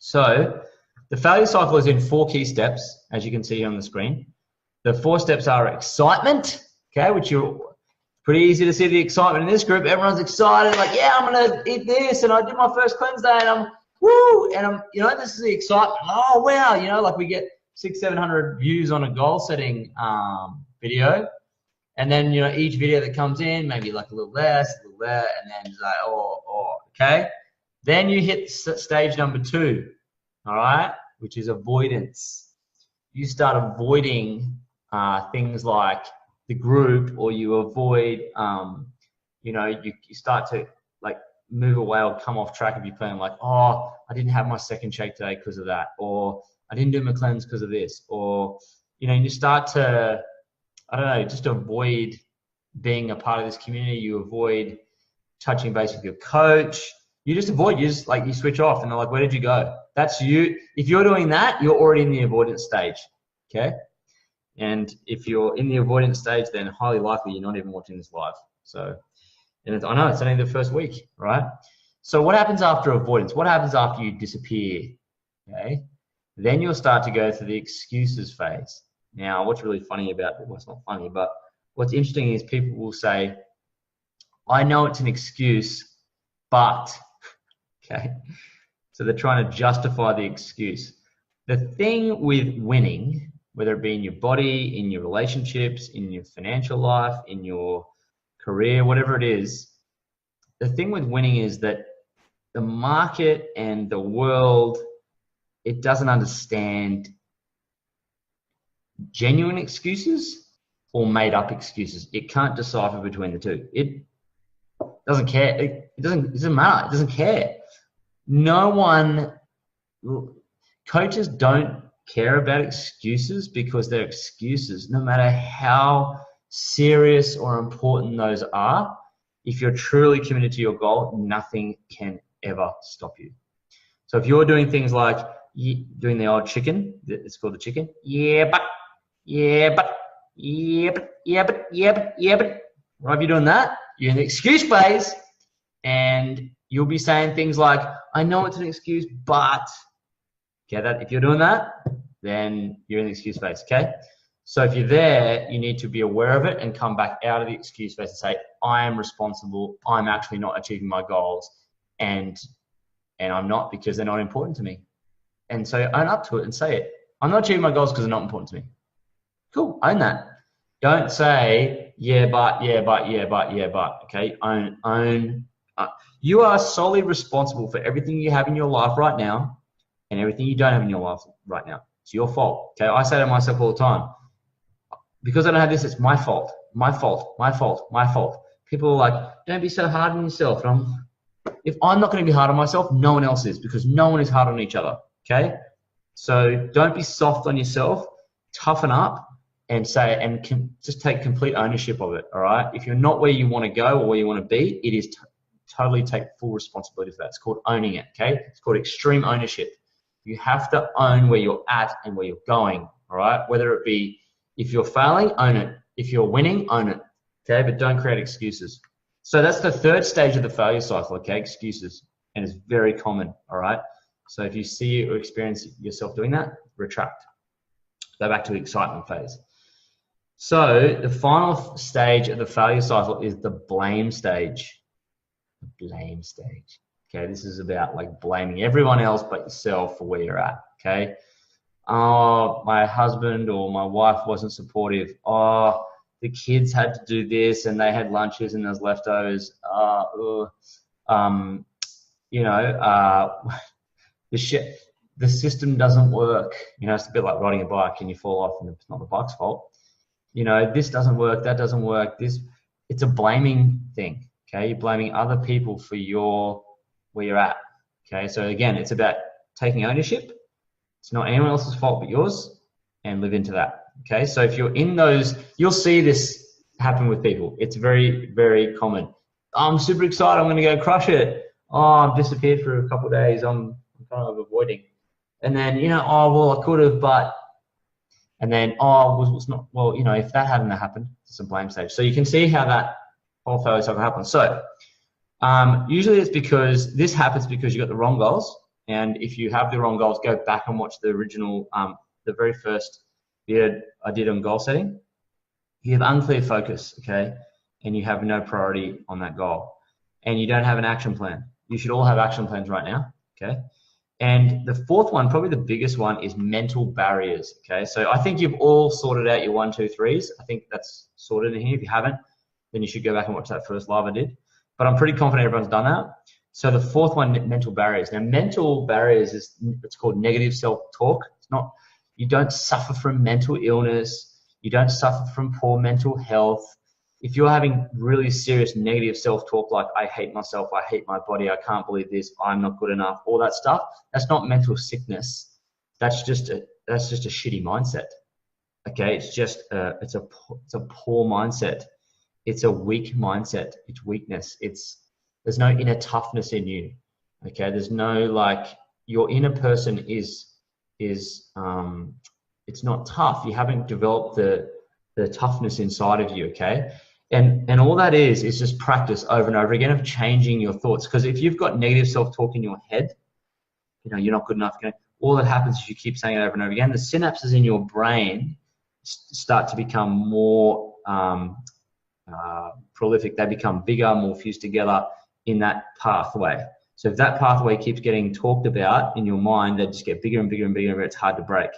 So the failure cycle is in 4 key steps, as you can see on the screen. The 4 steps are excitement, okay, which you're pretty easy to see the excitement in this group. Everyone's excited, like, yeah, I'm gonna eat this, and I did my first cleanse day, and I'm woo, and I'm, you know, this is the excitement. Oh wow, you know, like we get 600-700 views on a goal setting video, and then, you know, each video that comes in, maybe like a little less, and then it's like, okay. Then you hit stage number 2, all right, which is avoidance. You start avoiding things like the group, or you avoid, you know, you start to like move away or come off track of your plan. Like, oh, I didn't have my second shake today because of that, or I didn't do my cleanse because of this, or, you know, you start to, I don't know, just avoid being a part of this community. You avoid touching base with your coach. You just avoid, you switch off, and they're like, where did you go? That's you. If you're doing that, you're already in the avoidance stage, okay? And if you're in the avoidance stage, then highly likely you're not even watching this live. So, and I know it's only the first week, right? So what happens after avoidance? What happens after you disappear, okay? Then you'll start to go through the excuses phase. Now, what's really funny about it, well, it's not funny, but what's interesting is people will say, I know it's an excuse, but, okay? So they're trying to justify the excuse. The thing with winning, whether it be in your body, in your relationships, in your financial life, in your career, whatever it is, the thing with winning is that the market and the world, it doesn't understand genuine excuses or made up excuses. It can't decipher between the two. It doesn't care. It doesn't matter. It doesn't care. No one, coaches don't care about excuses, because they're excuses. No matter how serious or important those are, if you're truly committed to your goal, nothing can ever stop you. So if you're doing things like doing the old chicken, it's called the chicken. Yeah, but. Right, if you're doing that, you're in the excuse phase, and you'll be saying things like, I know it's an excuse, but, okay, that if you're doing that, then you're in the excuse phase, okay? So if you're there, you need to be aware of it and come back out of the excuse phase and say, I am responsible, I'm actually not achieving my goals, and I'm not, because they're not important to me. And so own up to it and say it. I'm not achieving my goals because they're not important to me. Cool, own that. Don't say, yeah, but, okay? Own. You are solely responsible for everything you have in your life right now and everything you don't have in your life right now. It's your fault, okay? I say to myself all the time, because I don't have this, it's my fault, my fault, my fault, my fault. People are like, don't be so hard on yourself. And if I'm not going to be hard on myself, no one else is, because no one is hard on each other, okay? So don't be soft on yourself, toughen up, and say, and just take complete ownership of it, all right? If you're not where you want to go or where you want to be, it is totally take full responsibility for that. It's called owning it, okay? It's called extreme ownership. You have to own where you're at and where you're going, all right? Whether it be, if you're failing, own it. If you're winning, own it, okay? But don't create excuses. So that's the 3rd stage of the failure cycle, okay? Excuses, and it's very common, all right? So if you see or experience yourself doing that, retract. Go back to the excitement phase. So the final stage of the failure cycle is the blame stage. The blame stage. Okay, this is about like blaming everyone else but yourself for where you're at. Okay. Oh, my husband or my wife wasn't supportive. Oh, the kids had to do this and they had lunches and there's leftovers. You know, the system doesn't work. You know, it's a bit like riding a bike and you fall off and it's not the bike's fault. You know, this doesn't work, that doesn't work. It's a blaming thing, okay? You're blaming other people for where you're at, okay? So again, it's about taking ownership. It's not anyone else's fault but yours, and live into that, okay? So if you're in those, you'll see this happen with people. It's very, very common. I'm super excited, I'm gonna go crush it. Oh, I've disappeared for a couple of days, I'm kind of avoiding. And then, you know, oh, well, I could have, but, and then, oh, was not, well, you know, if that hadn't happened, it's a blame stage. So you can see how that whole failure cycle happens. So usually it's because this happens because you got the wrong goals And if you have the wrong goals, go back and watch the original, the very first video I did on goal setting. You have unclear focus, okay? And you have no priority on that goal. And you don't have an action plan. You should all have action plans right now, okay? And the fourth one, probably the biggest one, is mental barriers, okay? So I think you've all sorted out your 1, 2, 3s. I think that's sorted in here. If you haven't, then you should go back and watch that first live I did. But I'm pretty confident everyone's done that. So the fourth one, mental barriers. Now, mental barriers is, it's called negative self-talk. It's not, you don't suffer from mental illness. You don't suffer from poor mental health. If you're having really serious negative self-talk, like I hate myself, I hate my body, I can't believe this, I'm not good enough, all that stuff, that's not mental sickness. That's just a shitty mindset. Okay, it's just it's a poor mindset. It's a weak mindset. It's weakness. There's no inner toughness in you. Okay, there's no, like, your inner person is it's not tough. You haven't developed the toughness inside of you. Okay. And all that is just practice over and over again of changing your thoughts. Because if you've got negative self-talk in your head, you know, you're not good enough, all that happens is you keep saying it over and over again. The synapses in your brain start to become more prolific. They become bigger, more fused together in that pathway. So if that pathway keeps getting talked about in your mind, they just get bigger and bigger and bigger, and it's hard to break.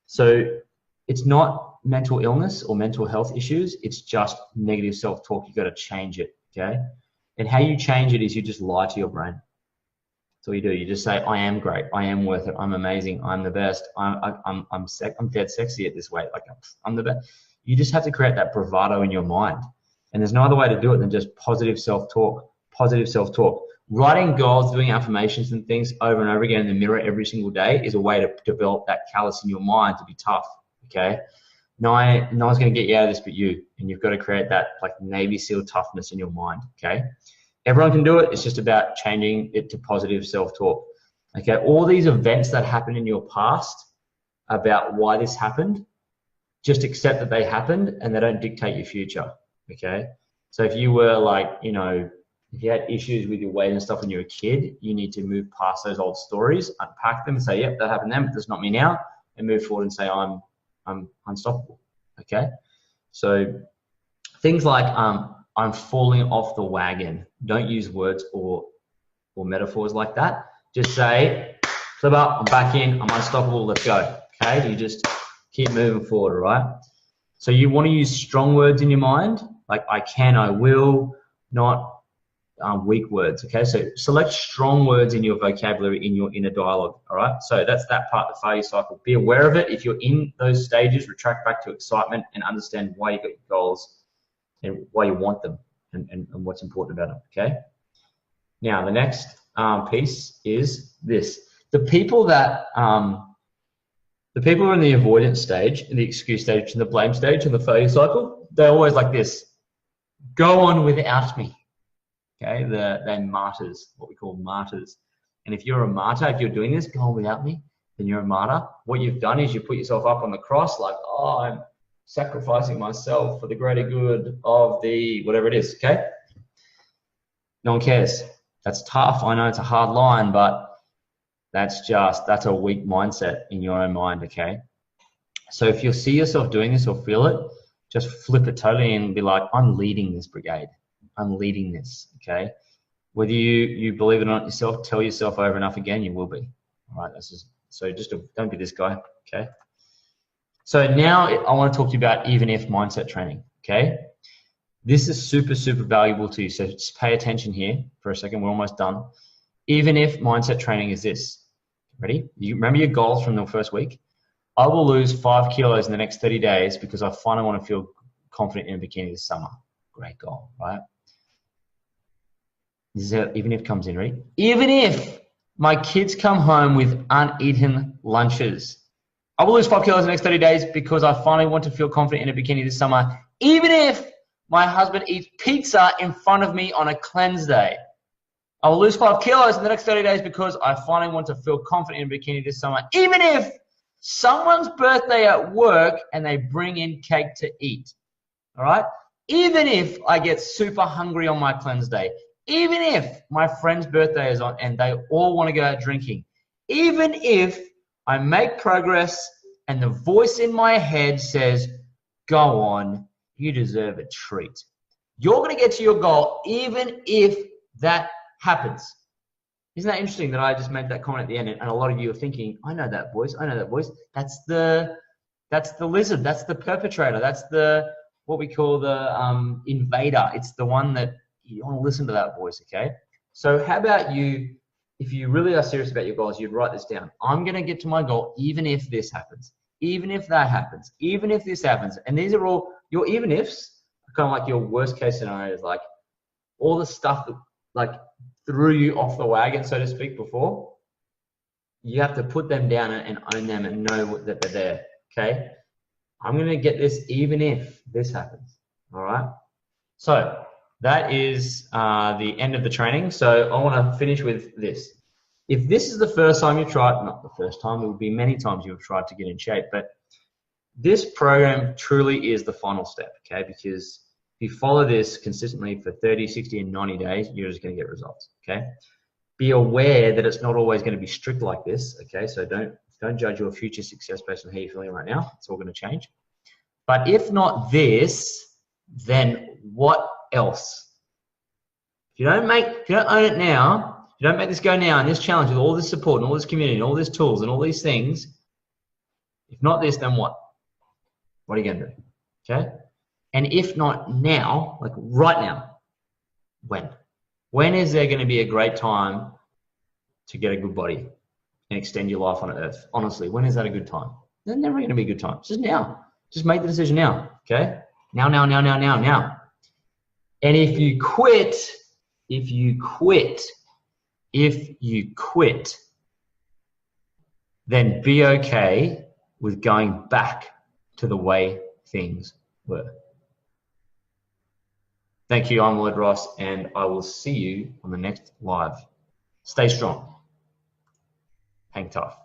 So it's not mental illness or mental health issues. It's just negative self-talk. You've got to change it, okay? And how you change it is you just lie to your brain. That's all you do. You just say, I am great. I am worth it. I'm amazing. I'm the best. I'm dead sexy at this weight. Like, I'm the best. You just have to create that bravado in your mind. And there's no other way to do it than just positive self-talk. Positive self-talk. Writing goals, doing affirmations and things over and over again in the mirror every single day is a way to develop that callus in your mind to be tough, okay? No one's going to get you out of this but you, and you've got to create that, like, Navy SEAL toughness in your mind, okay? Everyone can do it. It's just about changing it to positive self-talk, okay? All these events that happen in your past about why this happened, just accept that they happened and they don't dictate your future, okay? So if you were, like, you know, if you had issues with your weight and stuff when you were a kid, you need to move past those old stories, unpack them and say, yep, that happened then, but that's not me now, and move forward and say, I'm unstoppable, okay? So things like I'm falling off the wagon. Don't use words or metaphors like that. Just say, flip up, I'm back in, I'm unstoppable, let's go, okay? You just keep moving forward, all right? So you want to use strong words in your mind, like I can, I will, not weak words, okay? So select strong words in your vocabulary, in your inner dialogue, all right? So that's that part of the failure cycle. Be aware of it. If you're in those stages, retract back to excitement and understand why you got your goals and why you want them and what's important about them, okay? Now, the next piece is this. The people who are in the avoidance stage, in the excuse stage, in the blame stage, in the failure cycle, they're always like this. Go on without me. Okay, they're martyrs, what we call martyrs. And if you're a martyr, if you're doing this, go on without me, then you're a martyr. What you've done is you put yourself up on the cross like, oh, I'm sacrificing myself for the greater good of the whatever it is, okay? No one cares. That's tough. I know it's a hard line, but that's a weak mindset in your own mind, okay? So if you see yourself doing this or feel it, just flip it totally and be like, I'm leading this brigade. I'm leading this, okay? Whether you believe it or not yourself, tell yourself over and over again, you will be. All right, don't be this guy, okay? So now I want to talk to you about even if mindset training, okay? This is super, super valuable to you, so just pay attention here for a second. We're almost done. Even if mindset training is this. Ready? You remember your goals from the first week? I will lose 5 kilos in the next 30 days because I finally want to feel confident in a bikini this summer. Great goal, right? This is how even if comes in, ready? Even if my kids come home with uneaten lunches, I will lose 5 kilos in the next 30 days because I finally want to feel confident in a bikini this summer. Even if my husband eats pizza in front of me on a cleanse day, I will lose 5 kilos in the next 30 days because I finally want to feel confident in a bikini this summer. Even if someone's birthday at work and they bring in cake to eat, all right? Even if I get super hungry on my cleanse day, even if my friend's birthday is on and they all want to go out drinking, Even if I make progress and the voice in my head says, go on, you deserve a treat. You're going to get to your goal even if that happens. Isn't that interesting that I just made that comment at the end, and a lot of you are thinking, I know that voice, I know that voice. That's the lizard, that's the perpetrator, that's the what we call the invader. It's the one that you want to listen to that voice, okay? So how about you, if you really are serious about your goals, you'd write this down. I'm going to get to my goal even if this happens, even if that happens, even if this happens. And these are all your even ifs, kind of like your worst case scenarios, like all the stuff that like threw you off the wagon, so to speak, before. You have to put them down and own them and know that they're there, okay? I'm going to get this even if this happens, all right? So that is the end of the training. So I want to finish with this. If this is the first time you've tried, not the first time, it will be many times you've tried to get in shape, but this program truly is the final step, okay? Because if you follow this consistently for 30, 60, and 90 days, you're just going to get results, okay? Be aware that it's not always going to be strict like this, okay? So don't judge your future success based on how you're feeling right now. It's all going to change. But if not this, then what else? If you don't own it now, if you don't make this go now, and this challenge with all this support and all this community and all these tools and all these things, if not this, then what? What are you going to do? Okay? And if not now, like right now, when? When is there going to be a great time to get a good body and extend your life on Earth? Honestly, when is that a good time? There's never going to be a good time. It's just now. Just make the decision now, okay? Now. And if you quit, then be okay with going back to the way things were. Thank you, I'm Lloyd Ross, and I will see you on the next live. Stay strong. Hang tough.